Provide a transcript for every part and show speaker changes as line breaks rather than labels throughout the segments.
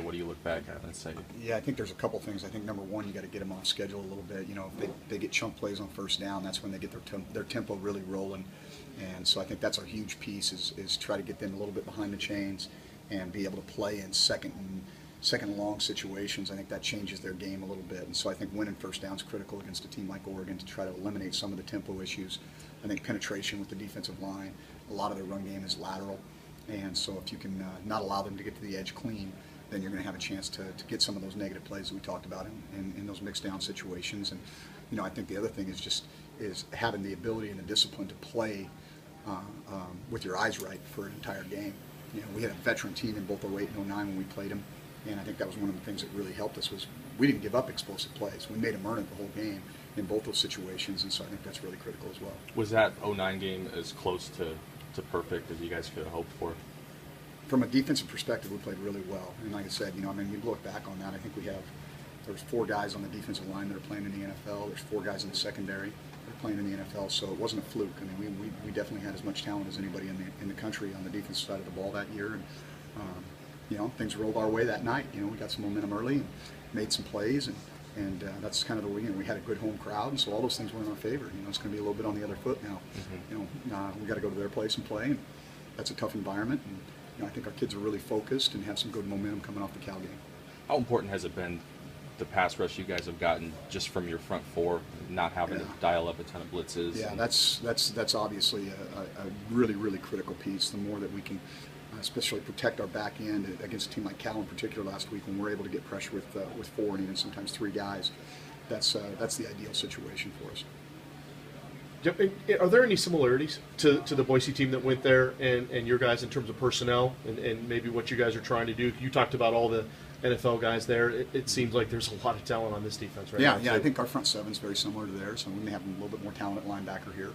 What do you look back at and say?
Yeah, I think there's a couple things. I think number one, you got to get them off schedule a little bit. You know, if they get chunk plays on first down, that's when they get their tempo really rolling. And so I think that's a huge piece is try to get them a little bit behind the chains and be able to play in second and long situations. I think that changes their game a little bit. And so I think winning first down is critical against a team like Oregon to try to eliminate some of the tempo issues. I think penetration with the defensive line, a lot of their run game is lateral. And so if you can not allow them to get to the edge clean, then you're going to have a chance to get some of those negative plays that we talked about in those mixed down situations. And, you know, I think the other thing is having the ability and the discipline to play with your eyes right for an entire game. You know, we had a veteran team in both 08 and 09 when we played them, and I think that was one of the things that really helped us was we didn't give up explosive plays. We made them earn it the whole game in both those situations, and so I think that's really critical as well.
Was that 09 game as close to perfect as you guys could have hoped for?
From a defensive perspective, we played really well, and like I said, you know, I mean, you look back on that, I think there's 4 guys on the defensive line that are playing in the NFL. There's 4 guys in the secondary that are playing in the NFL, so it wasn't a fluke. I mean, we definitely had as much talent as anybody in the country on the defensive side of the ball that year, and you know, things rolled our way that night. You know, we got some momentum early and made some plays, and that's kind of the way. You know, we had a good home crowd, and so all those things were in our favor. You know, it's going to be a little bit on the other foot now. Mm-hmm. You know, we got to go to their place and play, and that's a tough environment. And you know, I think our kids are really focused and have some good momentum coming off the Cal game.
How important has it been, the pass rush you guys have gotten just from your front four, not having to dial up a ton of blitzes?
Yeah, that's obviously a really, really critical piece. The more that we can especially protect our back end against a team like Cal in particular last week, when we're able to get pressure with 4 and even sometimes 3 guys, that's the ideal situation for us.
Are there any similarities to the Boise team that went there and your guys in terms of personnel and maybe what you guys are trying to do? You talked about all the NFL guys there. It seems like there's a lot of talent on this defense right now.
Yeah, I think our front seven is very similar to theirs, so we may have a little bit more talent at linebacker here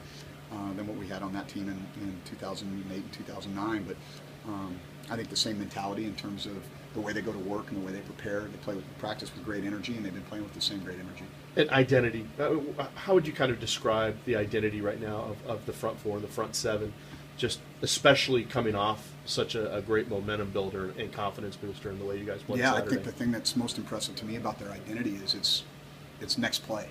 than what we had on that team in 2008 and 2009. But I think the same mentality in terms of the way they go to work and the way they prepare. They practice with great energy, and they've been playing with the same great energy.
And identity. How would you kind of describe the identity right now of the front four and the front seven, just especially coming off such a great momentum builder and confidence booster in the way you guys played Saturday?
I think the thing that's most impressive to me about their identity is it's next play,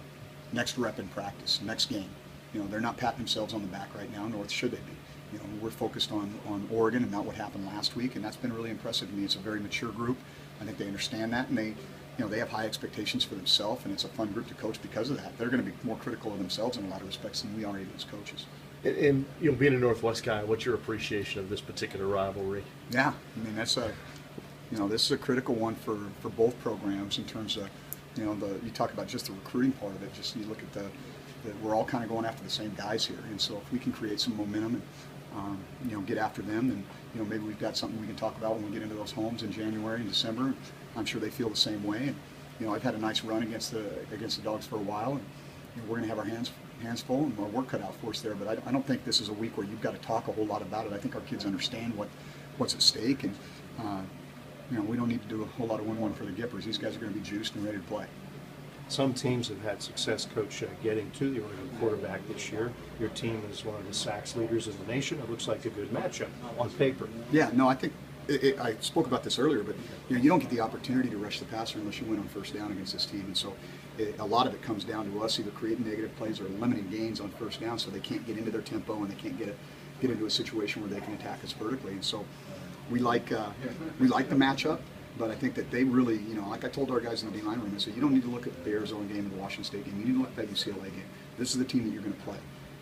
next rep in practice, next game. You know, they're not patting themselves on the back right now, nor should they be. You know, we're focused on Oregon and not what happened last week, and that's been really impressive to me. It's a very mature group. I think they understand that, and they have high expectations for themselves, and it's a fun group to coach because of that. They're going to be more critical of themselves in a lot of respects than we are even as coaches.
And you know, being a Northwest guy, what's your appreciation of this particular rivalry?
Yeah, I mean this is a critical one for both programs in terms of, you know, you talk about just the recruiting part of it. Just you look at we're all kind of going after the same guys here, and so if we can create some momentum and you know, get after them, then you know, maybe we've got something we can talk about when we get into those homes in January and December. I'm sure they feel the same way. And you know, I've had a nice run against the Dogs for a while, and you know, we're going to have our hands full and our work cut out for us there. But I don't think this is a week where you've got to talk a whole lot about it. I think our kids understand what's at stake, and you know, we don't need to do a whole lot of 1-1 for the Gippers. These guys are going to be juiced and ready to play.
Some teams have had success, Coach, getting to the Oregon quarterback this year. Your team is one of the sacks leaders in the nation. It looks like a good matchup on paper.
Yeah, no, I think I spoke about this earlier, but you know, you don't get the opportunity to rush the passer unless you win on first down against this team, and so a lot of it comes down to us either creating negative plays or limiting gains on first down, so they can't get into their tempo and they can't get into a situation where they can attack us vertically. And so we like the matchup. But I think that they really, you know, like I told our guys in the D-line room, I said, you don't need to look at the Arizona game and the Washington State game. You need to look at that UCLA game. This is the team that you're going to play.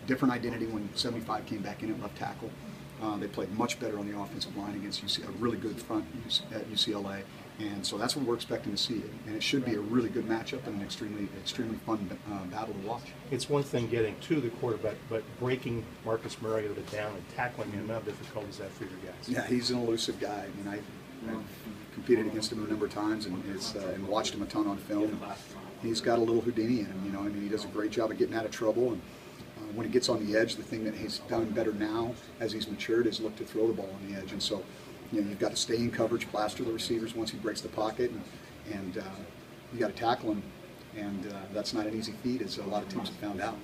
Different identity when 75 came back in at left tackle. They played much better on the offensive line against a really good front at UCLA. And so that's what we're expecting to see. And it should be a really good matchup and an extremely fun battle to watch.
It's one thing getting to the quarterback, but breaking Marcus Mariota down and tackling him, how difficult is that for your guys?
Yeah, he's an elusive guy. I mean, I've competed against him a number of times and watched him a ton on film. He's got a little Houdini in him, you know. I mean, he does a great job of getting out of trouble. And when he gets on the edge, the thing that he's done better now as he's matured is look to throw the ball on the edge. And so, you know, you've got to stay in coverage, plaster the receivers once he breaks the pocket, and you got to tackle him. And that's not an easy feat, as a lot of teams have found out.